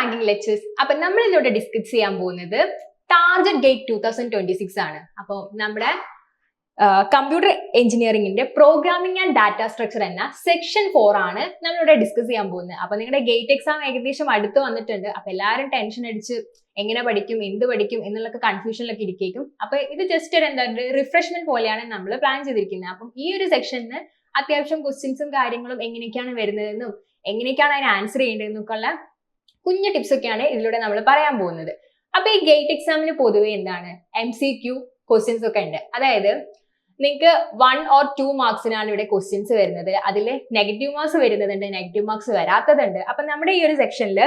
Ranking lectures. അപ്പൊ നമ്മൾ ഇന്നിവിടെ ഡിസ്കസ് ചെയ്യാൻ പോകുന്നത് ടാർഗറ്റ് ഗേറ്റ് 2026 ആണ്. അപ്പോൾ നമ്മുടെ കമ്പ്യൂട്ടർ എഞ്ചിനീയറിംഗിന്റെ പ്രോഗ്രാമിംഗ് ആൻഡ് ഡാറ്റ സ്ട്രക്ചർ എന്ന സെക്ഷൻ 4 ആണ് നമ്മളിവിടെ ഡിസ്കസ് ചെയ്യാൻ പോകുന്നത്. അപ്പൊ നിങ്ങളുടെ ഗേറ്റ് എക്സാം ഏകദേശം അടുത്ത് വന്നിട്ടുണ്ട്. അപ്പൊ എല്ലാവരും ടെൻഷൻ അടിച്ച് എങ്ങനെ പഠിക്കും, എന്ത് പഠിക്കും എന്നുള്ളൊക്കെ കൺഫ്യൂഷനിലൊക്കെ ഇരിക്കും. അപ്പൊ ഇത് ജസ്റ്റ് ഒരു എന്താ റിഫ്രഷ്മെന്റ് പോലെയാണ് നമ്മൾ പ്ലാൻ ചെയ്തിരിക്കുന്നത്. അപ്പം ഈ ഒരു സെക്ഷനിൽ അത്യാവശ്യം ക്വസ്റ്റ്യൻസും കാര്യങ്ങളും എങ്ങനെയൊക്കെയാണ് വരുന്നതെന്നും എങ്ങനെയൊക്കെയാണ് അതിന് ആൻസർ ചെയ്യേണ്ടതെന്നൊക്കെ ഉള്ള കുഞ്ഞു ടിപ്സ് ഒക്കെയാണ് ഇതിലൂടെ നമ്മൾ പറയാൻ പോകുന്നത്. അപ്പൊ ഈ ഗേറ്റ് എക്സാമിന് പൊതുവെ എന്താണ് MCQ ക്വസ്റ്റ്യൻസ് ഒക്കെ ഉണ്ട്. അതായത് നിങ്ങൾക്ക് 1 or 2 മാർക്സിനാണ് ഇവിടെ ക്വസ്റ്റ്യൻസ് വരുന്നത്. അതിൽ നെഗറ്റീവ് മാർക്സ് വരുന്നതുണ്ട്, നെഗറ്റീവ് മാർക്സ് വരാത്തതുണ്ട്. അപ്പൊ നമ്മുടെ ഈ ഒരു സെക്ഷനിൽ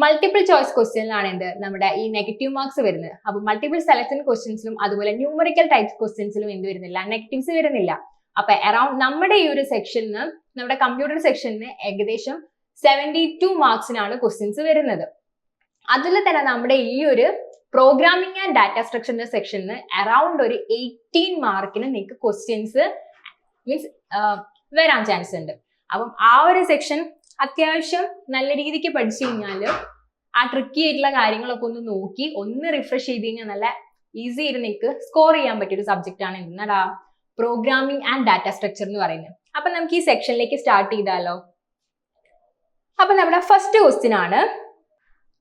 മൾട്ടിപ്പിൾ ചോയ്സ് ക്വസ്റ്റ്യനിലാണ് നമ്മുടെ ഈ നെഗറ്റീവ് മാർക്സ് വരുന്നത്. അപ്പൊ മൾട്ടിപ്പിൾ സെലക്ഷൻ ക്വസ്റ്റ്യൻസിലും അതുപോലെ ന്യൂമറിക്കൽ ടൈപ്പ് ക്വസ്റ്റ്യൻസിലും എന്ത് വരുന്നില്ല, നെഗറ്റീവ്സ് വരുന്നില്ല. അപ്പൊ അറൌണ്ട് നമ്മുടെ ഈ ഒരു സെക്ഷനിന്, നമ്മുടെ കമ്പ്യൂട്ടർ സെക്ഷനിന് ഏകദേശം 72 മാർക്സിനാണ് ക്വസ്റ്റ്യൻസ് വരുന്നത്. അതിൽ തന്നെ നമ്മുടെ ഈ ഒരു പ്രോഗ്രാമിംഗ് ആൻഡ് ഡാറ്റ സ്ട്രക്ചറിന്റെ സെക്ഷനിന് അറൌണ്ട് ഒരു 18 മാർക്കിന് നിങ്ങൾക്ക് ക്വസ്റ്റ്യൻസ് മീൻസ് വരാൻ ചാൻസ് ഉണ്ട്. അപ്പം ആ ഒരു സെക്ഷൻ അത്യാവശ്യം നല്ല രീതിക്ക് പഠിച്ചു കഴിഞ്ഞാൽ ആ ട്രിക്കി ആയിട്ടുള്ള കാര്യങ്ങളൊക്കെ ഒന്ന് നോക്കി ഒന്ന് റിഫ്രഷ് ചെയ്ത് കഴിഞ്ഞാൽ നല്ല ഈസി ആയിട്ട് നിങ്ങൾക്ക് സ്കോർ ചെയ്യാൻ പറ്റിയ ഒരു സബ്ജക്റ്റ് ആണ് എന്നാ പ്രോഗ്രാമിംഗ് ആൻഡ് ഡാറ്റ സ്ട്രക്ചർ എന്ന് പറയുന്നത്. അപ്പൊ നമുക്ക് ഈ സെക്ഷനിലേക്ക് സ്റ്റാർട്ട് ചെയ്താലോ. അപ്പൊ നമ്മുടെ ഫസ്റ്റ് ക്വസ്റ്റ്യൻ ആണ്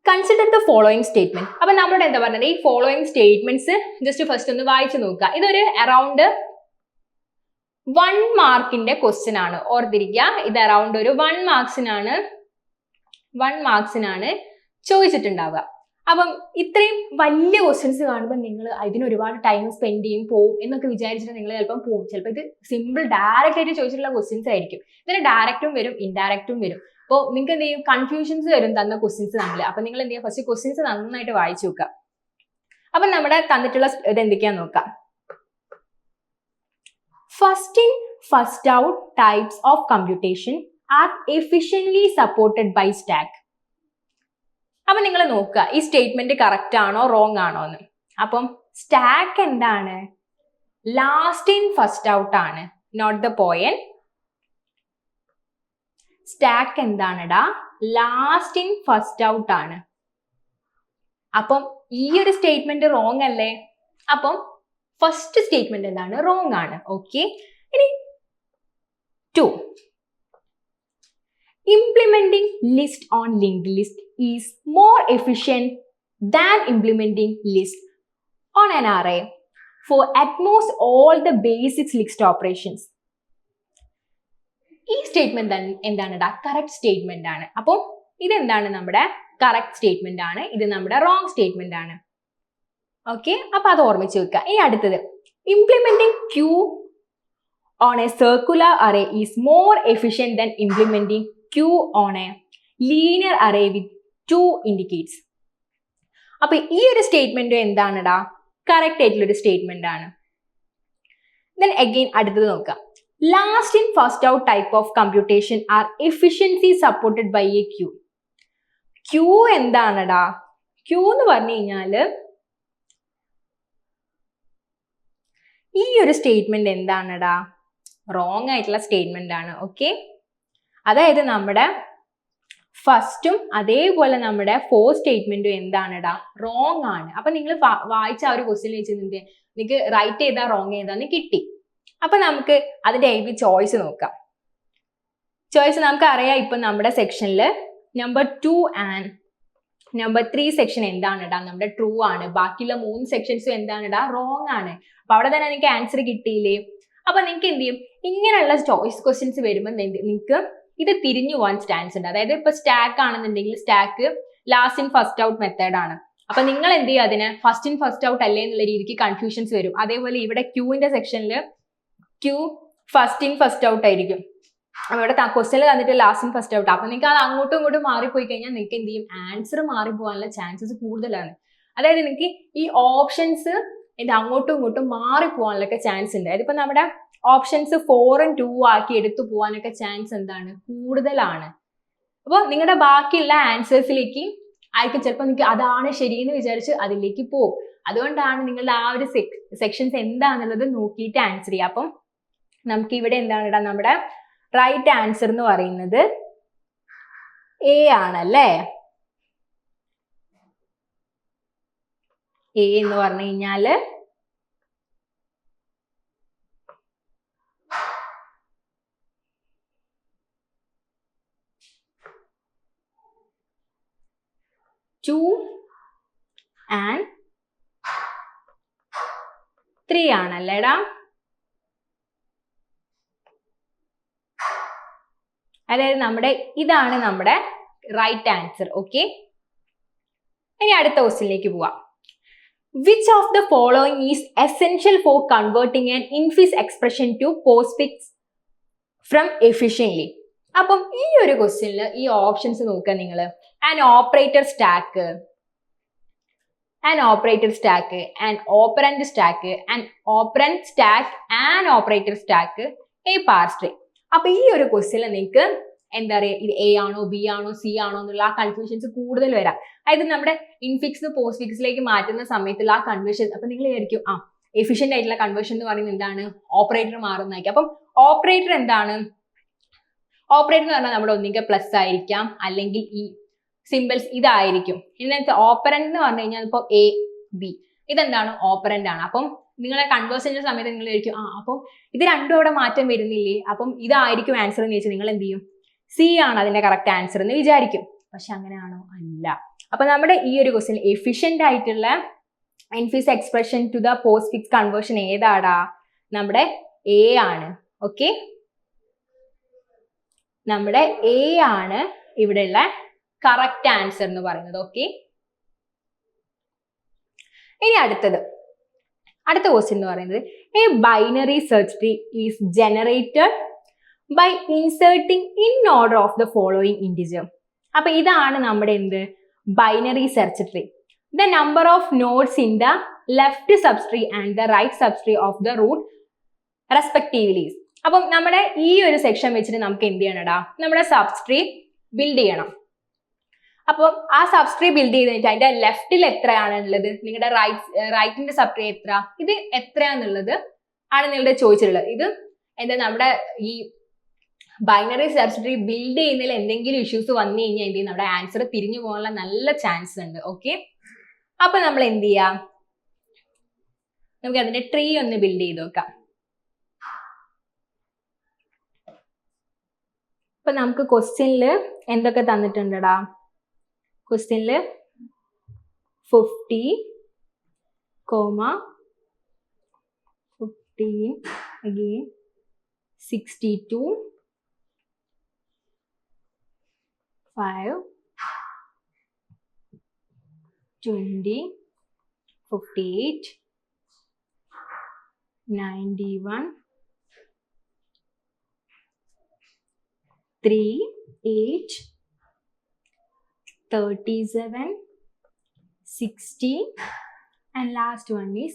കൺസിഡർ ദ ഫോളോയിങ് സ്റ്റേറ്റ്മെന്റ്. അപ്പൊ നമ്മളോട് എന്താ പറഞ്ഞത്, ഈ ഫോളോയിങ് സ്റ്റേറ്റ്മെന്റ്സ് ജസ്റ്റ് ഫസ്റ്റ് ഒന്ന് വായിച്ചു നോക്കുക. ഇതൊരു അറൌണ്ട് 1 മാർക്കിന്റെ ക്വസ്റ്റ്യൻ ആണ്, ഓർത്തിരിക്കുക. ഇത് അറൌണ്ട് ഒരു 1 മാർക്സിനാണ് ചോദിച്ചിട്ടുണ്ടാവുക. അപ്പം ഇത്രയും വലിയ ക്വസ്റ്റ്യൻസ് കാണുമ്പോൾ നിങ്ങൾ അതിന് ഒരുപാട് ടൈം സ്പെൻഡ് ചെയ്യും, പോവും എന്നൊക്കെ വിചാരിച്ചിട്ട് നിങ്ങൾ ചിലപ്പോൾ പോവും. ചിലപ്പോൾ ഇത് സിമ്പിൾ ഡയറക്റ്റ് ആയിട്ട് ചോദിച്ചിട്ടുള്ള ക്വസ്റ്റ്യൻസ് ആയിരിക്കും. ഇതിന് ഡയറക്റ്റും വരും, ഇൻഡയറക്റ്റും വരും. അപ്പോൾ നിങ്ങൾക്ക് എന്ത് ചെയ്യും, കൺഫ്യൂഷൻസ് വരും തന്ന ക്വസ്റ്റ്യൻസ് തമ്മിൽ. അപ്പൊ നിങ്ങൾ എന്ത് ചെയ്യുക, ഫസ്റ്റ് ക്വസ്റ്റ്യൻസ് നന്നായിട്ട് വായിച്ചു നോക്കുക. അപ്പൊ നമ്മുടെ തന്നിട്ടുള്ള ഇത് എന്തൊക്കെയാന്ന് നോക്കാം. First in first out types of computation are efficiently supported by stack. അപ്പൊ നിങ്ങൾ നോക്കുക ഈ സ്റ്റേറ്റ്മെന്റ് കറക്റ്റ് ആണോ റോങ് ആണോ എന്ന്. അപ്പം സ്റ്റാക്ക് എന്താണ്, ലാസ്റ്റ് ഇൻ ഫസ്റ്റ് ഔട്ട് ആണ്, നോട്ട് ദ പോയിന്റ്. സ്റ്റാക്ക് എന്താണെടാ, ലാസ്റ്റ് ഇൻ ഫസ്റ്റ് ഔട്ട് ആണ്. അപ്പം ഈ ഒരു സ്റ്റേറ്റ്മെന്റ് റോങ് അല്ലേ. അപ്പം ഫസ്റ്റ് സ്റ്റേറ്റ്മെന്റ് എന്താണ്, റോങ് ആണ്. ഓക്കെ, ഇനി 2, implementing list on linked list is more efficient than implementing list on an array for at most all the basic list operations. ഈ സ്റ്റേറ്റ്മെന്റ് എന്താണെടാ, കറക്റ്റ് സ്റ്റേറ്റ്മെന്റ് ആണ്. അപ്പോൾ ഇതെന്താണ്, നമ്മുടെ കറക്റ്റ് സ്റ്റേറ്റ്മെന്റ് ആണ്. ഇത് നമ്മുടെ റോങ് സ്റ്റേറ്റ്മെന്റ് ആണ്. ഓക്കെ, അപ്പൊ അത് ഓർമ്മിച്ച് വെക്കുക. ഇനി അടുത്തത്, implementing queue on a circular array is more efficient than implementing queue on a linear array with 2 indicates. അപ്പൊ ഈ ഒരു സ്റ്റേറ്റ്മെന്റ് എന്താണെടാ, കറക്റ്റ് ആയിട്ടുള്ള ഒരു സ്റ്റേറ്റ്മെന്റ് ആണ്. ദെൻ അഗെയിൻ അടുത്തത് നോക്കാം. Last in first out type of computation are efficiency supported by a queue. Queue എന്താണെടാ, queue എന്ന് പറഞ്ഞു കഴിഞ്ഞാല് ഈ ഒരു സ്റ്റേറ്റ്മെന്റ് എന്താണെടാ, റോങ് ആയിട്ടുള്ള സ്റ്റേറ്റ്മെന്റ് ആണ്. ഓക്കെ, അതായത് നമ്മുടെ ഫസ്റ്റും അതേപോലെ നമ്മുടെ 4 സ്റ്റേറ്റ്മെന്റും എന്താണെടാ, റോങ് ആണ്. അപ്പൊ നിങ്ങൾ വായിച്ച ആ ഒരു ക്വസ്റ്റ്യൻ വെച്ചിട്ട് നിങ്ങൾക്ക് റൈറ്റ് ചെയ്താ റോങ് ചെയ്താന്ന് കിട്ടി. അപ്പൊ നമുക്ക് അതിന്റെ ചോയ്സ് നോക്കാം. ചോയ്സ് നമുക്ക് അറിയാം. ഇപ്പൊ നമ്മുടെ സെക്ഷനിൽ നമ്പർ 2 ആൻഡ് നമ്പർ 3 സെക്ഷൻ എന്താണിടാ, നമ്മുടെ ട്രൂ ആണ്. ബാക്കിയുള്ള 3 സെക്ഷൻസും എന്താണിടാ, റോങ് ആണ്. അപ്പൊ അവിടെ തന്നെ നിങ്ങൾക്ക് ആൻസർ കിട്ടിയില്ലേ. അപ്പൊ നിങ്ങൾക്ക് എന്ത് ചെയ്യും, ഇങ്ങനെയുള്ള ചോയ്സ് ക്വസ്റ്റ്യൻസ് വരുമ്പോൾ നിങ്ങൾക്ക് ഇത് തിരിഞ്ഞു പോകാൻ ചാൻസ് ഉണ്ട്. അതായത് ഇപ്പൊ സ്റ്റാക്ക് ആണെന്നുണ്ടെങ്കിൽ stack last in first out method ആണ്. അപ്പൊ നിങ്ങൾ എന്ത് ചെയ്യും, അതിന് ഫസ്റ്റ് ഇൻ ഫസ്റ്റ് ഔട്ട് അല്ലേ എന്നുള്ള രീതിക്ക് കൺഫ്യൂഷൻസ് വരും. അതേപോലെ ഇവിടെ ക്യൂവിന്റെ സെക്ഷനിൽ queue first in first out ആയിരിക്കും. അവിടെ ക്വസ്റ്റ്യനിൽ തന്നിട്ട് ലാസ്റ്റ് ഇൻ ഫസ്റ്റ് ഔട്ട്. അപ്പൊ നിങ്ങൾക്ക് അത് അങ്ങോട്ടും ഇങ്ങോട്ടും മാറിപ്പോയി കഴിഞ്ഞാൽ നിങ്ങൾക്ക് എന്ത് ചെയ്യും, ആൻസർ മാറിപ്പോകാനുള്ള ചാൻസസ് കൂടുതലാണ്. അതായത് നിങ്ങൾക്ക് ഈ ഓപ്ഷൻസ് അങ്ങോട്ടും ഇങ്ങോട്ടും മാറിപ്പോകാനൊക്കെ ചാൻസ് ഉണ്ട്. അതിപ്പോ നമ്മുടെ ഓപ്ഷൻസ് 4 and 2 ആക്കി എടുത്തു പോകാനൊക്കെ ചാൻസ് എന്താണ്, കൂടുതലാണ്. അപ്പോൾ നിങ്ങളുടെ ബാക്കിയുള്ള ആൻസേഴ്സിലേക്ക് ആയിരിക്കും ചിലപ്പോൾ നിങ്ങൾക്ക് അതാണ് ശരിയെന്ന് വിചാരിച്ച് അതിലേക്ക് പോകും. അതുകൊണ്ടാണ് നിങ്ങളുടെ ആ ഒരു സെക്ഷൻസ് എന്താണെന്നുള്ളത് നോക്കിയിട്ട് ആൻസർ ചെയ്യുക. അപ്പം നമുക്ക് ഇവിടെ എന്താണ് ഇടാം, നമ്മുടെ റൈറ്റ് ആൻസർ എന്ന് പറയുന്നത് എ ആണല്ലേ. A എന്ന് പറഞ്ഞു കഴിഞ്ഞാല് ടു ആൻഡ് 3 ആണല്ലേടാ. അതായത് ഇതാണ് നമ്മുടെ റൈറ്റ് ആൻസർ. ഓക്കെ, ഇനി അടുത്ത ക്വസ്റ്റ്യനിലേക്ക് പോവാം. Which of the following is essential for converting an infix expression to postfix from efficiently? അപ്പം ഈ ഒരു ക്വസ്റ്റ്യനിൽ ഈ ഓപ്ഷൻസ് നോക്കുക നിങ്ങൾ. An operator stack, an operator stack, an operand stack, an operand stack, an operator stack, a parse tree. അപ്പൊ ഈ ഒരു ക്വസ്റ്റ്യനിൽ നിങ്ങൾക്ക് എന്താ പറയുക, ഇത് എ ആണോ ബി ആണോ സി ആണോ എന്നുള്ള ആ കൺഫ്യൂഷൻസ് കൂടുതൽ വരാം. അതായത് നമ്മുടെ ഇൻഫിക്സ് പോസ്റ്റ് ഫിക്സിലേക്ക് മാറ്റുന്ന സമയത്തുള്ള ആ കൺവേർഷൻ, അപ്പൊ നിങ്ങൾ വിചാരിക്കും എഫിഷ്യന്റ് ആയിട്ടുള്ള കൺവേർഷൻ എന്ന് പറയുന്നത് എന്താണ്, ഓപ്പറേറ്റർ മാറുന്നതായിരിക്കും. അപ്പം ഓപ്പറേറ്റർ എന്താണ്? ഓപ്പറേറ്റർ എന്ന് പറഞ്ഞാൽ നമ്മുടെ ഒന്നിಗೆ പ്ലസ് ആയിരിക്കാം, അല്ലെങ്കിൽ ഈ സിമ്പിൾസ് ഇതായിരിക്കും. ഇന്നത്തെ ഓപ്പറന്റ് എന്ന് പറഞ്ഞു കഴിഞ്ഞാൽ ഇപ്പോൾ എ ബി, ഇതെന്താണ്, ഓപ്പറന്റ് ആണ്. അപ്പം നിങ്ങളെ കൺവേഴ്സിന്റെ സമയത്ത് നിങ്ങൾ വിചാരിക്കും അപ്പം ഇത് രണ്ടും അവിടെ മാറ്റം വരുന്നില്ലേ, അപ്പം ഇതായിരിക്കും ആൻസർ എന്ന് ചോദിച്ചാൽ നിങ്ങൾ എന്ത് ചെയ്യും, സി ആണ് അതിന്റെ കറക്റ്റ് ആൻസർ എന്ന് വിചാരിക്കും. പക്ഷെ അങ്ങനെയാണോ? അല്ല. അപ്പൊ നമ്മുടെ ഈ ഒരു ക്വസ്റ്റ്യൻ എഫിഷ്യന്റ് ആയിട്ടുള്ള infix expression to the postfix conversion ഏതാടാ? നമ്മുടെ എ ആണ്. ഓക്കെ, നമ്മുടെ എ ആണ് ഇവിടെയുള്ള കറക്റ്റ് ആൻസർ എന്ന് പറയുന്നത്. ഓക്കെ, ഇനി അടുത്ത ക്വസ്റ്റ്യൻ എന്ന് പറയുന്നത് a binary search tree is generated by inserting in order of the following integer. അപ്പൊ ഇതാണ് നമ്മുടെ എന്ത്, binary search tree. The number of nodes in the left subtree and the right subtree of the root respectively. അപ്പം നമ്മുടെ ഈ ഒരു section വെച്ചിട്ട് നമുക്ക് എന്ത് ചെയ്യണടാ, നമ്മുടെ സബ്ട്രീ ബിൽഡ് ചെയ്യണം. അപ്പം ആ സബ്ട്രീ ബിൽഡ് ചെയ്ത് കഴിഞ്ഞിട്ട് അതിന്റെ ലെഫ്റ്റിൽ എത്രയാണുള്ളത്, നിങ്ങളുടെ റൈറ്റിന്റെ സബ്ട്രീ എത്ര, ഇത് എത്രയാന്നുള്ളത് ആണ് നിങ്ങളുടെ ചോദിച്ചിട്ടുള്ളത്. ഇത് എന്താ, നമ്മുടെ ഈ ബൈനറി സെർച്ച് ട്രീ ബിൽഡ് ചെയ്യുന്നതിൽ എന്തെങ്കിലും ഇഷ്യൂസ് വന്നു കഴിഞ്ഞാൽ എന്ത് ചെയ്യും, നമ്മുടെ ആൻസർ തിരിഞ്ഞു പോകാനുള്ള നല്ല ചാൻസ് ഉണ്ട്. ഓക്കെ, അപ്പൊ നമ്മൾ എന്ത് ചെയ്യാം, നമുക്ക് അതിന്റെ ട്രീ ഒന്ന് ബിൽഡ് ചെയ്ത് നോക്കാം. അപ്പൊ നമുക്ക് ക്വസ്റ്റ്യനില് എന്തൊക്കെ തന്നിട്ടുണ്ടടാ? ക്വസ്റ്റ്യനിൽ 50, 15 again 62, 5, 20, 58, 91, 3, 8, 37, 60 and last one is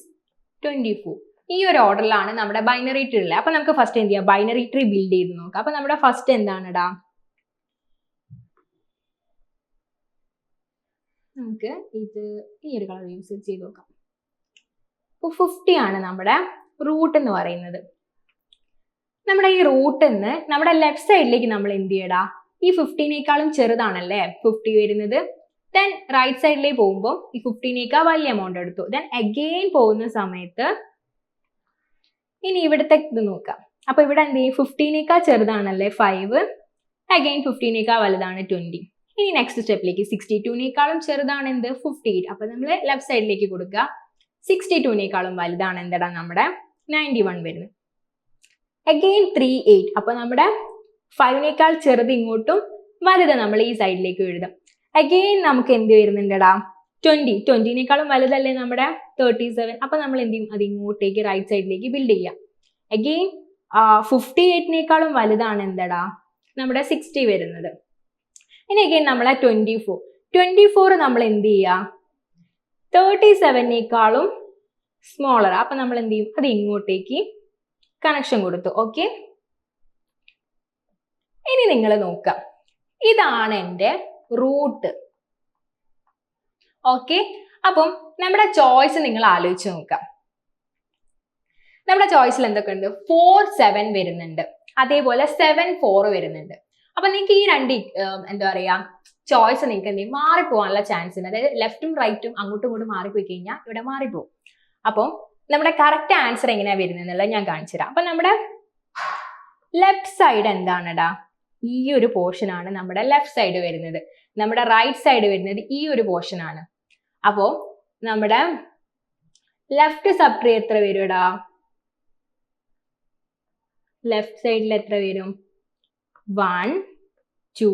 24. ഈ ഒരു ഓർഡറിലാണ് നമ്മുടെ ബൈനറി ട്രീ ഉള്ളത്. അപ്പൊ നമുക്ക് ഫസ്റ്റ് എന്ത് ചെയ്യാം, ബൈനറി ട്രീ ബിൽഡ് ചെയ്ത് നോക്കാം. അപ്പൊ നമ്മുടെ ഫസ്റ്റ് എന്താണെടാ, നമുക്ക് ഇത് ഈ ഒരു കളർ യൂസ് ചെയ്ത് നോക്കാം. അപ്പൊ 50 ആണ് നമ്മുടെ റൂട്ട് എന്ന് പറയുന്നത്. നമ്മുടെ ഈ റൂട്ടിൽ നിന്ന് നമ്മുടെ ലെഫ്റ്റ് സൈഡിലേക്ക് നമ്മൾ എന്ത് ചെയ്യടാ, ഈ 15നേക്കാളും ചെറുതാണല്ലേ 50 വരുന്നത്. ദെൻ റൈറ്റ് സൈഡിലേക്ക് പോകുമ്പോൾ ഈ 15നേക്കാൾ വലിയ എമൗണ്ട് എടുത്തു. ദെൻ അഗെയിൻ പോകുന്ന സമയത്ത് ഇനി ഇവിടുത്തെ ഇത് നോക്കാം. അപ്പൊ ഇവിടെ എന്ത് ചെയ്യും, 15നേക്കാൾ ചെറുതാണല്ലേ 5, അഗെയിൻ 15നേക്കാൾ വലുതാണ് 20. ഇനി നെക്സ്റ്റ് സ്റ്റെപ്പിലേക്ക് 62നേക്കാളും ചെറുതാണ് എന്ത്, 58. അപ്പൊ നമ്മൾ ലെഫ്റ്റ് സൈഡിലേക്ക് കൊടുക്കുക. 62നേക്കാളും വലുതാണ് എന്താ, നമ്മുടെ 91 വരുന്നത്. അഗെയിൻ 3, 8. അപ്പൊ നമ്മുടെ 5നേക്കാൾ ചെറുത് ഇങ്ങോട്ടും വലുത് നമ്മൾ ഈ സൈഡിലേക്ക് എഴുതാം. അഗെയിൻ നമുക്ക് എന്ത് വരുന്നുണ്ടടാ, 20നേക്കാളും വലുതല്ലേ നമ്മുടെ 37. അപ്പൊ നമ്മൾ എന്ത് ചെയ്യും, അത് ഇങ്ങോട്ടേക്ക് റൈറ്റ് സൈഡിലേക്ക് ബിൽഡ് ചെയ്യാം. അഗെയിൻ 58നേക്കാളും വലുതാണ് എന്താടാ, നമ്മുടെ 60 വരുന്നത്. ഇനി അഗെയിൻ നമ്മളെ 24 നമ്മൾ എന്ത് ചെയ്യുക, 37നേക്കാളും സ്മോളർ. അപ്പൊ നമ്മൾ എന്ത് ചെയ്യും, അത് ഇങ്ങോട്ടേക്ക് കണക്ഷൻ കൊടുത്തു. ഓക്കെ, ഇനി നിങ്ങൾ നോക്കാം, ഇതാണ് എൻ്റെ റൂട്ട്. ഓക്കെ, അപ്പം നമ്മുടെ ചോയ്സ് നിങ്ങൾ ആലോചിച്ച് നോക്കാം. നമ്മുടെ ചോയ്സിൽ എന്തൊക്കെ ഉണ്ട്, 4, 7 വരുന്നുണ്ട്, അതേപോലെ 7, 4 വരുന്നുണ്ട്. അപ്പൊ നിങ്ങൾക്ക് ഈ രണ്ട് എന്താ പറയാ ചോയ്സ് നിങ്ങൾക്ക് എന്ത് ചെയ്യും മാറിപ്പോവാനുള്ള ചാൻസ് ഉണ്ട്. അതായത് ലെഫ്റ്റും റൈറ്റും അങ്ങോട്ടും ഇങ്ങോട്ടും മാറിപ്പോയി കഴിഞ്ഞാൽ ഇവിടെ മാറിപ്പോവും. അപ്പം നമ്മുടെ കറക്റ്റ് ആൻസർ എങ്ങനെയാ വരുന്നത് എന്നുള്ളത് ഞാൻ കാണിച്ചു തരാം. അപ്പൊ നമ്മുടെ ലെഫ്റ്റ് സൈഡ് എന്താണെടാ, ഈ ഒരു പോർഷൻ ആണ് നമ്മുടെ ലെഫ്റ്റ് സൈഡ് വരുന്നത്. നമ്മുടെ റൈറ്റ് സൈഡ് വരുന്നത് ഈ ഒരു പോർഷൻ ആണ്. അപ്പോ നമ്മുടെ ലെഫ്റ്റ് സബ് ട്രീ എത്ര വരുടാ? ലെഫ്റ്റ് സൈഡിൽ എത്ര വരും? 1 2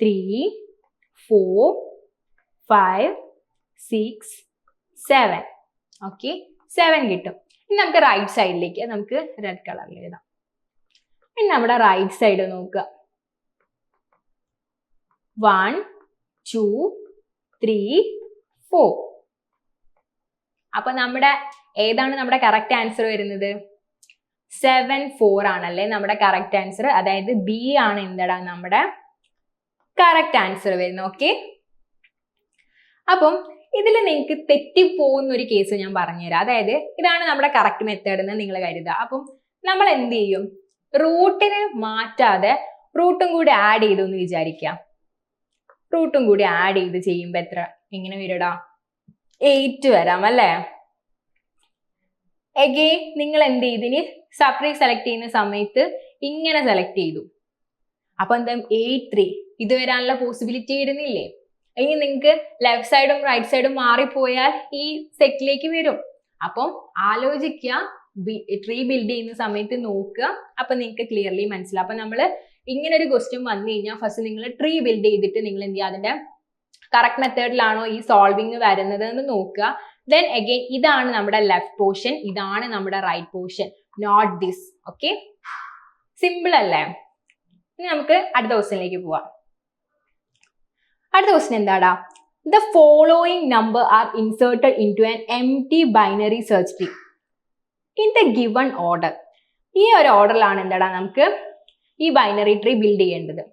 3 4 5 6 7. ഓക്കെ, 7 കിട്ടും. ഇനി നമുക്ക് റൈറ്റ് സൈഡിലേക്ക് നമുക്ക് റെഡ് കളറിൽ എഴുതാം. ഇനി നമ്മുടെ റൈറ്റ് സൈഡ് നോക്കുക. 1 2 3 4. അപ്പൊ നമ്മുടെ ഏതാണ് നമ്മുടെ കറക്റ്റ് ആൻസർ വരുന്നത്? 7 4 ആണല്ലേ നമ്മുടെ കറക്റ്റ് ആൻസർ. അതായത് ബി ആണ് എന്താടാ നമ്മുടെ കറക്റ്റ് ആൻസർ വരുന്നത്. ഓക്കെ, അപ്പം ഇതിൽ നിങ്ങൾക്ക് തെറ്റിപ്പോകുന്ന ഒരു കേസ് ഞാൻ പറഞ്ഞുതരാം. അതായത് ഇതാണ് നമ്മുടെ കറക്റ്റ് മെത്തേഡ് എന്ന് നിങ്ങൾ കരുതുക. അപ്പം നമ്മൾ എന്ത് ചെയ്യും? റൂട്ടിന് മാറ്റാതെ റൂട്ടും കൂടി ആഡ് ചെയ്തു എന്ന് വിചാരിക്കാം. റൂട്ടും കൂടി ആഡ് ചെയ്ത് ചെയ്യുമ്പോൾ എത്ര എങ്ങനെ വരടാ? 8 വരാം അല്ലേ? എഗെയിൻ നിങ്ങൾ എന്ത് ചെയ്തു? ഇനി സബ് ട്രീ സെലക്ട് ചെയ്യുന്ന സമയത്ത് ഇങ്ങനെ സെലക്ട് ചെയ്തു. അപ്പൊ എന്താ 8 3 ഇത് വരാനുള്ള പോസിബിലിറ്റി വരുന്നില്ലേ? ഇനി നിങ്ങൾക്ക് ലെഫ്റ്റ് സൈഡും റൈറ്റ് സൈഡും മാറിപ്പോയാൽ ഈ സെറ്റിലേക്ക് വരും. അപ്പം ആലോചിക്കുക, ട്രീ ബിൽഡ് ചെയ്യുന്ന സമയത്ത് നോക്കുക. അപ്പൊ നിങ്ങൾക്ക് ക്ലിയർലി മനസ്സിലാവും. അപ്പൊ നമ്മൾ ഇങ്ങനെ ഒരു ക്വസ്റ്റ്യൻ വന്നു കഴിഞ്ഞാൽ ഫസ്റ്റ് നിങ്ങൾ ട്രീ ബിൽഡ് ചെയ്തിട്ട് നിങ്ങൾ എന്ത് ചെയ്യുക? അതിന്റെ കറക്റ്റ് മെത്തേഡിലാണോ ഈ സോൾവിങ് വരുന്നത് എന്ന് നോക്കുക. ദെൻ അഗെയിൻ ഇതാണ് നമ്മുടെ ലെഫ്റ്റ് പോർഷൻ, ഇതാണ് നമ്മുടെ right portion, not this. Okay, simple അല്ലേ? ഇനി നമുക്ക് അടുത്ത ക്വസ്റ്റ്യനിലേക്ക് പോവാം. അടുത്ത ക്വസ്റ്റ്യൻ എന്താടാ? The following number are inserted into an empty binary search tree in the given order. ഈ ഒരു ഓർഡറിലാണ് എന്താടാ നമുക്ക് ഈ ബൈനറി ട്രീ ബിൽഡ് ചെയ്യേണ്ടത്.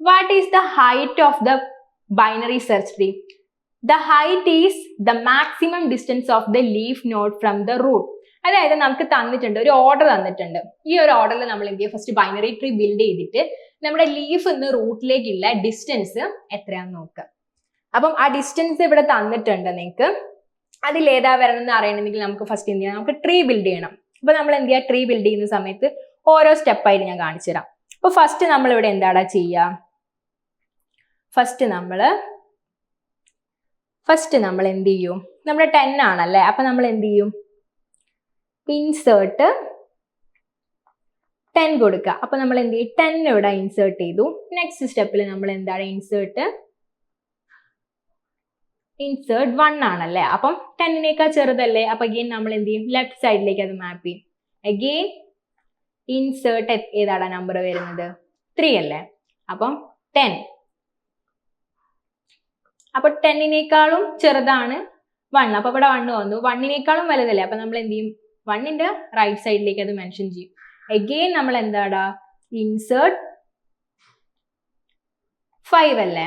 What is the height of the binary search tree? The height is the maximum distance of the leaf node from the root. അതായത് നമുക്ക് തന്നിട്ടുണ്ട്, ഒരു ഓർഡർ തന്നിട്ടുണ്ട്. ഈ ഒരു ഓർഡറിൽ നമ്മൾ എന്ത് ചെയ്യുക? ഫസ്റ്റ് ബൈനറി ട്രീ ബിൽഡ് ചെയ്തിട്ട് നമ്മുടെ ലീഫ് നിന്ന് റൂട്ടിലേക്കുള്ള ഡിസ്റ്റൻസ് എത്രയാണെന്ന് നോക്കുക. അപ്പം ആ ഡിസ്റ്റൻസ് ഇവിടെ തന്നിട്ടുണ്ട് നിങ്ങൾക്ക്. അതിൽ ഏതാ വരണമെന്ന് അറിയണമെങ്കിൽ നമുക്ക് ഫസ്റ്റ് എന്ത് ചെയ്യാം? നമുക്ക് ട്രീ ബിൽഡ് ചെയ്യണം. അപ്പൊ നമ്മൾ എന്ത് ചെയ്യുക? ട്രീ ബിൽഡ് ചെയ്യുന്ന സമയത്ത് ഓരോ സ്റ്റെപ്പായിട്ട് ഞാൻ കാണിച്ചു തരാം. അപ്പൊ ഫസ്റ്റ് നമ്മൾ ഇവിടെ എന്താടാ ചെയ്യുക? ഫസ്റ്റ് നമ്മൾ എന്ത് ചെയ്യും? നമ്മുടെ 10 ആണല്ലേ? അപ്പൊ നമ്മൾ എന്ത് ചെയ്യും? ഇൻസേർട്ട് 10 കൊടുക്കുക. അപ്പൊ നമ്മൾ എന്ത് ചെയ്യും? 10 ഇവിടെ ഇൻസേർട്ട് ചെയ്തു. നെക്സ്റ്റ് സ്റ്റെപ്പിൽ നമ്മൾ എന്താണ്? ഇൻസേർട്ട് 1 ആണല്ലേ? അപ്പം 10നേക്കാൾ ചെറുതല്ലേ? അപ്പൊ അഗെയിൻ നമ്മൾ എന്ത് ചെയ്യും? ലെഫ്റ്റ് സൈഡിലേക്ക് അത് മാപ്പ് ചെയ്യും. അഗെയിൻ ഇൻസേർട്ട് ഏതാടാ നമ്പർ വരുന്നത്? 3 അല്ലേ? അപ്പം 10. അപ്പൊ 10നേക്കാളും ചെറുതാണ് 1. അപ്പൊ ഇവിടെ 1 വന്നു. 1നേക്കാളും വലുതല്ലേ? അപ്പൊ നമ്മൾ എന്ത് ചെയ്യും? 1ന്റെ റൈറ്റ് സൈഡിലേക്ക് അത് മെൻഷൻ ചെയ്യും. അഗെയിൻ നമ്മൾ എന്താടാ? ഇൻസേർട്ട് 5 അല്ലേ?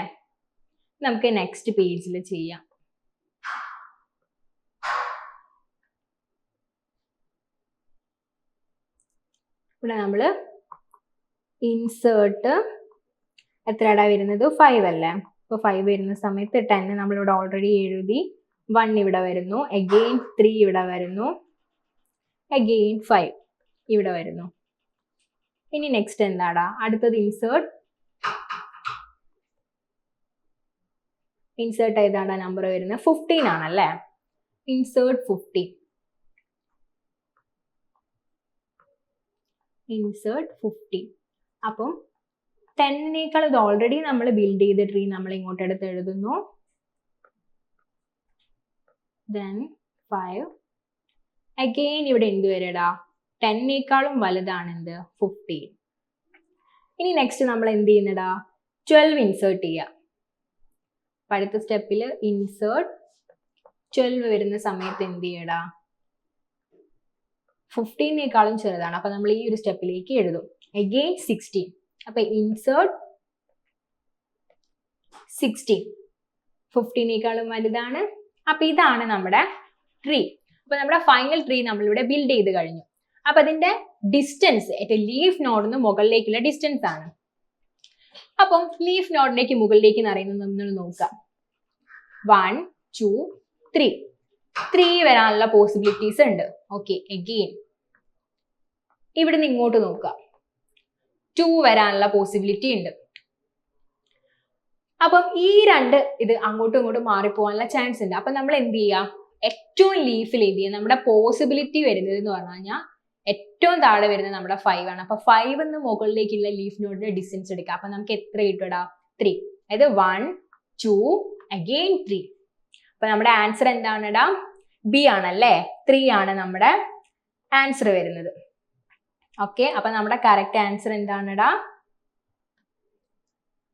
നമുക്ക് നെക്സ്റ്റ് പേജിൽ ചെയ്യാം. ഇവിടെ നമ്മൾ ഇൻസേർട്ട് എത്രയാടാ വരുന്നത്? 5 അല്ലേ? ഇപ്പൊ 5 വരുന്ന സമയത്ത് 10 നമ്മളിവിടെ ഓൾറെഡി എഴുതി. 1 ഇവിടെ വരുന്നു. അഗെയിൻ 3 ഇവിടെ വരുന്നു. അഗെയിൻ 5 ഇവിടെ വരുന്നു. ഇനി നെക്സ്റ്റ് എന്താടാ? അടുത്തത് ഇൻസേർട്ട് ഏതാണ്ടാ നമ്പർ വരുന്നത്? 15 ആണല്ലേ? ഇൻസേർട്ട് 15. ഇൻസേർട്ട് 15. അപ്പം 10നേക്കാൾ ഇത് ഓൾറെഡി നമ്മൾ ബിൽഡ് ചെയ്ത ട്രീ നമ്മൾ ഇങ്ങോട്ട് എടുത്ത് എഴുതുന്നു. ദെൻ 5. അഗെയിൻ ഇവിടെ എന്ത് വരടാ? 10നേക്കാളും വലുതാണ് എന്ത്? 15. ഇനി നെക്സ്റ്റ് നമ്മൾ എന്ത് ചെയ്യുന്നടാ? 12 ഇൻസേർട്ട് ചെയ്യുക. അടുത്ത സ്റ്റെപ്പിൽ ഇൻസേർട്ട് 12 വരുന്ന സമയത്ത് എന്ത് ചെയ്യടാ? 15നേക്കാളും ചെറുതാണ്. അപ്പൊ നമ്മൾ ഈ ഒരു സ്റ്റെപ്പിലേക്ക് എഴുതും. അഗെയിൻ 16. അപ്പൊ ഇൻസേർട്ട് 16 15നേക്കാളും വലുതാണ്. അപ്പൊ ഇതാണ് നമ്മുടെ ട്രീ. അപ്പൊ നമ്മുടെ ഫൈനൽ ട്രീ നമ്മളിവിടെ ബിൽഡ് ചെയ്ത് കഴിഞ്ഞു. അപ്പൊ അതിന്റെ ഡിസ്റ്റൻസ് ലീഫ് നോഡിന് മുകളിലേക്കുള്ള ഡിസ്റ്റൻസ് ആണ്. അപ്പം ലീഫ് നോഡിലേക്ക് മുകളിലേക്ക് നിറയുന്നത് നമ്മൾ നോക്കാം. 1 2 3 വരാനുള്ള പോസിബിലിറ്റീസ് ഉണ്ട്. ഓക്കെ, അഗെയിൻ ഇവിടുന്ന് ഇങ്ങോട്ട് നോക്കാം, 2 വരാനുള്ള പോസിബിലിറ്റി ഉണ്ട്. അപ്പം ഈ രണ്ട് ഇത് അങ്ങോട്ടും ഇങ്ങോട്ടും മാറിപ്പോകാനുള്ള ചാൻസ് ഉണ്ട്. അപ്പൊ നമ്മൾ എന്ത് ചെയ്യാം, ഏറ്റവും ലീഫിൽ എന്ത് ചെയ്യാം, നമ്മുടെ പോസിബിലിറ്റി വരുന്നത് എന്ന് പറഞ്ഞു കഴിഞ്ഞാൽ ഏറ്റവും താഴെ വരുന്നത് നമ്മുടെ 5 ആണ്. അപ്പൊ 5 എന്ന് മുകളിലേക്കുള്ള ലീഫ് നോഡിന്റെ ഡിസ്റ്റൻസ് എടുക്കുക. അപ്പൊ നമുക്ക് എത്ര കിട്ടുടാ, 3. അതായത് 1 2 അഗെയിൻ 3. അപ്പൊ നമ്മുടെ ആൻസർ എന്താണെടാ, ബി ആണല്ലേ. 3 ആണ് നമ്മുടെ ആൻസർ വരുന്നത്. ഓക്കെ, അപ്പൊ നമ്മുടെ കറക്റ്റ് ആൻസർ എന്താണെടാ,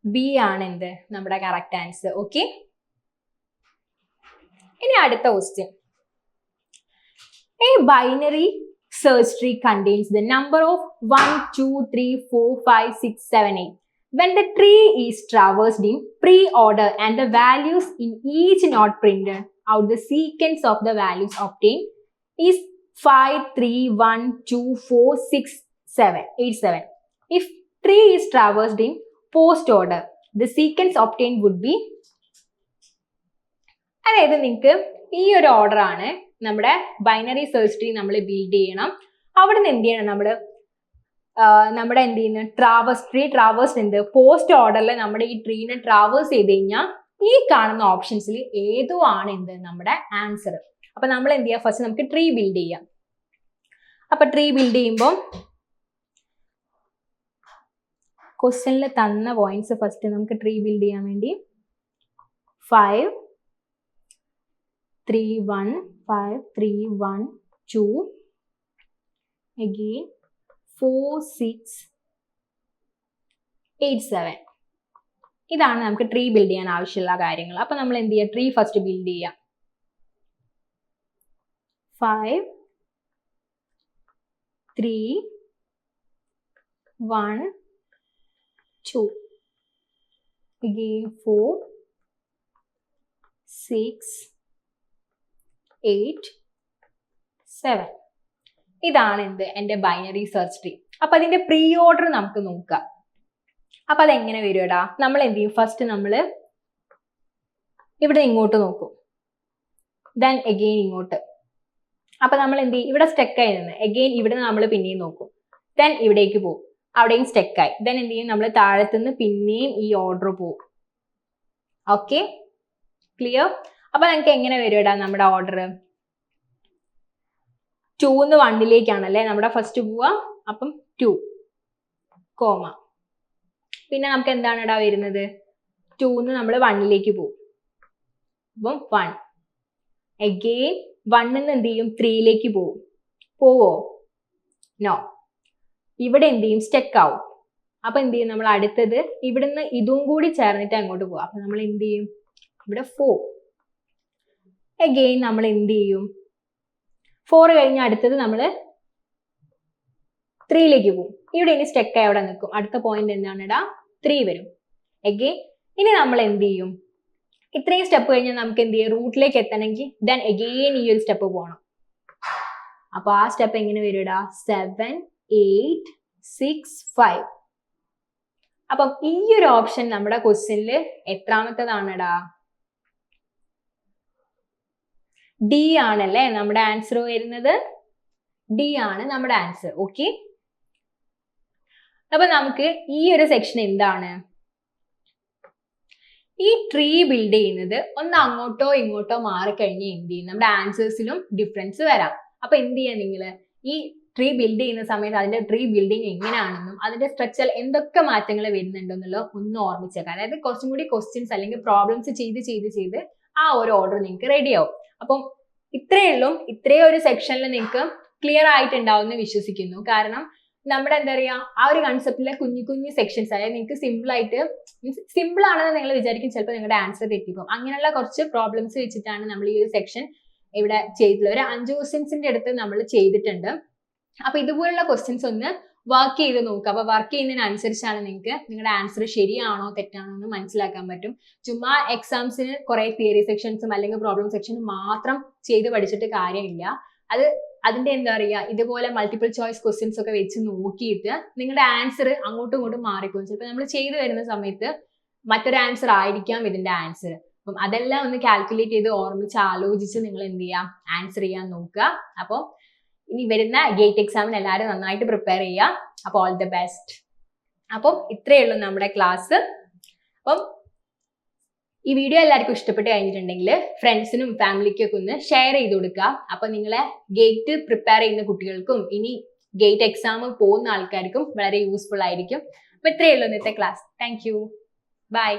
ബി ആണ് എന്ത് നമ്മുടെ കറക്റ്റ് ആൻസർ. ഓക്കെ, ഇനി അടുത്ത question. A binary search tree contains the number of 1 2 3 4 5 6 7 8. When the tree is traversed in pre-order and the values in each node printed out, the sequence of the values obtained is 5 3 1 2 4 6 7 8 7. If tree is traversed in post order, the sequence obtained would be, അതായത് നിങ്ങൾക്ക് ഈ ഒരു order ആണ് നമ്മുടെ binary search tree നമ്മൾ build ചെയ്യണം. അവിടെ നിന്ന് എന്ത് ചെയ്യണം, നമ്മുടെ എന്ത് ചെയ്യുന്നത്, ട്രാവേഴ്സ് എന്ത് പോസ്റ്റ് ഓർഡറിൽ നമ്മുടെ ഈ ട്രീനെ ട്രാവേഴ്സ് ചെയ്ത് കഴിഞ്ഞാൽ ഈ കാണുന്ന ഓപ്ഷൻസിൽ ഏതോ ആണ് എന്ത് നമ്മുടെ ആൻസർ. അപ്പൊ നമ്മൾ എന്ത് ചെയ്യാം, ഫസ്റ്റ് നമുക്ക് ട്രീ ബിൽഡ് ചെയ്യാം. അപ്പൊ ട്രീ ബിൽഡ് ചെയ്യുമ്പോൾ ക്വസ്റ്റ്യനിൽ തന്ന പോയിന്റ്സ് ഫസ്റ്റ് നമുക്ക് ട്രീ ബിൽഡ് ചെയ്യാൻ വേണ്ടി 5 3 1 5 3 1 2 again 4 6 8 7. ഇതാണ് നമുക്ക് ട്രീ ബിൽഡ് ചെയ്യാൻ ആവശ്യമുള്ള കാര്യങ്ങൾ. അപ്പൊ നമ്മൾ എന്ത് ചെയ്യുക, ട്രീ ഫസ്റ്റ് ബിൽഡ് ചെയ്യാം. 5 3 1 2 again 4 6 8 7. ഇതാണ് എന്ത് എൻ്റെ ബൈനറി സെർച്ച് ട്രീ. അപ്പൊ അതിന്റെ പ്രീ ഓർഡർ നമുക്ക് നോക്കാം. അപ്പൊ അതെങ്ങനെ വരുടാ, നമ്മൾ എന്ത് ചെയ്യും, ഫസ്റ്റ് നമ്മൾ ഇവിടെ ഇങ്ങോട്ട് നോക്കും, ദെൻ അഗെയിൻ ഇങ്ങോട്ട്. അപ്പൊ നമ്മൾ എന്ത് ചെയ്യും, ഇവിടെ സ്റ്റെക്കായി നിന്ന് അഗെയിൻ ഇവിടെ നമ്മൾ പിന്നെയും നോക്കും, ദെൻ ഇവിടേക്ക് പോകും, അവിടെയും സ്റ്റെക്കായി, ദെൻ എന്ത് ചെയ്യും, നമ്മൾ താഴത്തുനിന്ന് പിന്നെയും ഈ ഓർഡർ പോകും. Okay, clear? അപ്പൊ നമുക്ക് എങ്ങനെ വരുടാ നമ്മുടെ ഓർഡർ, 2 ന്ന് 1ലേക്കാണല്ലേ നമ്മുടെ ഫസ്റ്റ് പോവാ. അപ്പം 2 കോമ, പിന്നെ നമുക്ക് എന്താണ് ഇടാ വരുന്നത്, 2 ന്ന് നമ്മൾ 1ലേക്ക് പോകും. അപ്പം 1 അഗെയിൻ 1 ന്ന് എന്ത് ചെയ്യും, 3ലേക്ക് പോകും. പോവോ? നോ. ഇവിടെ എന്ത് ചെയ്യും, സ്റ്റെക്ക് ആവും. അപ്പൊ എന്ത് ചെയ്യും, നമ്മൾ അടുത്തത് ഇവിടുന്ന് ഇതും കൂടി ചേർന്നിട്ട് അങ്ങോട്ട് പോവാം. അപ്പൊ നമ്മൾ എന്ത് ചെയ്യും, ഇവിടെ 4 അഗെയിൻ നമ്മൾ എന്ത് ചെയ്യും, 4 കഴിഞ്ഞ് അടുത്തത് നമ്മൾ 3ലേക്ക് പോകും. ഇവിടെ ഇനി സ്റ്റെക്കായി അവിടെ നിൽക്കും. അടുത്ത പോയിന്റ് എന്താണ് ഇടാ, 3 വരും. അഗെയിൻ ഇനി നമ്മൾ എന്ത് ചെയ്യും, ഇത്രയും സ്റ്റെപ്പ് കഴിഞ്ഞാൽ നമുക്ക് എന്ത് ചെയ്യും, റൂട്ടിലേക്ക് എത്തണമെങ്കിൽ ദെൻ അഗെയിൻ ഈ ഒരു സ്റ്റെപ്പ് പോകണം. അപ്പൊ ആ സ്റ്റെപ്പ് എങ്ങനെ വരും ഇടാ, 7 8 6 5. അപ്പം ഈ ഒരു ഓപ്ഷൻ നമ്മുടെ ക്വസ്റ്റ്യനിൽ എത്രാമത്തതാണ് ഇടാ, ഡി ആണല്ലേ നമ്മുടെ ആൻസർ വരുന്നത്. ഡി ആണ് നമ്മുടെ ആൻസർ. ഓക്കെ, അപ്പൊ നമുക്ക് ഈ ഒരു സെക്ഷൻ എന്താണ്, ഈ ട്രീ ബിൽഡ് ചെയ്യുന്നത് ഒന്ന് അങ്ങോട്ടോ ഇങ്ങോട്ടോ മാറിക്കഴിഞ്ഞാൽ എന്ത് ചെയ്യും, നമ്മുടെ ആൻസേഴ്സിലും ഡിഫറൻസ് വരാം. അപ്പൊ എന്ത് ചെയ്യാം, നിങ്ങൾ ഈ ട്രീ ബിൽഡ് ചെയ്യുന്ന സമയത്ത് അതിന്റെ ട്രീ ബിൽഡിങ് എങ്ങനെയാണെന്നും അതിന്റെ സ്ട്രക്ചർ എന്തൊക്കെ മാറ്റങ്ങൾ വരുന്നുണ്ടെന്നുള്ളത് ഒന്ന് ഓർമ്മിച്ചേക്കാം. അതായത് കുറച്ചും കൂടി ക്വസ്റ്റ്യൻസ് അല്ലെങ്കിൽ പ്രോബ്ലംസ് ചെയ്ത് ആ ഒരു ഓർഡർ നിങ്ങൾക്ക് റെഡിയാവും. അപ്പം ഇത്രയും ഒരു സെക്ഷനിൽ നിങ്ങൾക്ക് ക്ലിയർ ആയിട്ടുണ്ടാവും എന്ന് വിശ്വസിക്കുന്നു. കാരണം നമ്മുടെ എന്താ പറയാ, ആ ഒരു കൺസെപ്റ്റിലെ കുഞ്ഞു സെക്ഷൻസ്, അതായത് നിങ്ങൾക്ക് സിമ്പിൾ ആണെന്ന് നിങ്ങൾ വിചാരിക്കും, ചിലപ്പോൾ നിങ്ങളുടെ ആൻസർ തെറ്റിപ്പോകും. അങ്ങനെയുള്ള കുറച്ച് പ്രോബ്ലംസ് വെച്ചിട്ടാണ് നമ്മൾ ഈ ഒരു സെക്ഷൻ ഇവിടെ ചെയ്തിട്ടുള്ളത്. ഒരു 5 ക്വസ്റ്റ്യൻസിന്റെ അടുത്ത് നമ്മൾ ചെയ്തിട്ടുണ്ട്. അപ്പൊ ഇതുപോലുള്ള ക്വസ്റ്റ്യൻസ് ഒന്ന് വർക്ക് ചെയ്ത് നോക്കുക. അപ്പൊ വർക്ക് ചെയ്യുന്നതിനനുസരിച്ചാണ് നിങ്ങൾക്ക് നിങ്ങളുടെ ആൻസർ ശരിയാണോ തെറ്റാണോ എന്ന് മനസ്സിലാക്കാൻ പറ്റും. ചുമ്മാ എക്സാംസിന് കുറെ തിയറി സെക്ഷൻസും അല്ലെങ്കിൽ പ്രോബ്ലം സെക്ഷനും മാത്രം ചെയ്ത് പഠിച്ചിട്ട് കാര്യമില്ല. അത് അതിന്റെ എന്താ പറയുക, ഇതുപോലെ മൾട്ടിപ്പിൾ ചോയ്സ് ക്വസ്റ്റ്യൻസ് ഒക്കെ വെച്ച് നോക്കിയിട്ട് നിങ്ങളുടെ ആൻസർ അങ്ങോട്ടും ഇങ്ങോട്ടും മാറിപ്പോകും. ചിലപ്പോൾ നമ്മൾ ചെയ്തു വരുന്ന സമയത്ത് മറ്റൊരു ആൻസർ ആയിരിക്കാം ഇതിന്റെ ആൻസർ. അപ്പം അതെല്ലാം ഒന്ന് കാൽക്കുലേറ്റ് ചെയ്ത് ഓർമ്മിച്ച് ആലോചിച്ച് നിങ്ങൾ എന്ത് ചെയ്യാം, ആൻസർ ചെയ്യാൻ നോക്കുക. അപ്പോൾ ഇനി വരുന്ന ഗേറ്റ് എക്സാമിന് എല്ലാവരും നന്നായിട്ട് പ്രിപ്പയർ ചെയ്യുക. അപ്പോൾ ഓൾ ദി ബെസ്റ്റ്. അപ്പം ഇത്രയേ ഉള്ളൂ നമ്മുടെ ക്ലാസ്. അപ്പം ഈ വീഡിയോ എല്ലാവർക്കും ഇഷ്ടപ്പെട്ട് കഴിഞ്ഞിട്ടുണ്ടെങ്കിൽ ഫ്രണ്ട്സിനും ഫാമിലിക്കും ഒക്കെ ഒന്ന് ഷെയർ ചെയ്ത് കൊടുക്കുക. അപ്പൊ നിങ്ങളെ ഗേറ്റ് പ്രിപ്പയർ ചെയ്യുന്ന കുട്ടികൾക്കും ഇനി ഗേറ്റ് എക്സാം പോകുന്ന ആൾക്കാർക്കും വളരെ യൂസ്ഫുൾ ആയിരിക്കും. അപ്പൊ ഇത്രയേ ഉള്ളൂ ഇന്നത്തെ ക്ലാസ്. Thank you. ബൈ.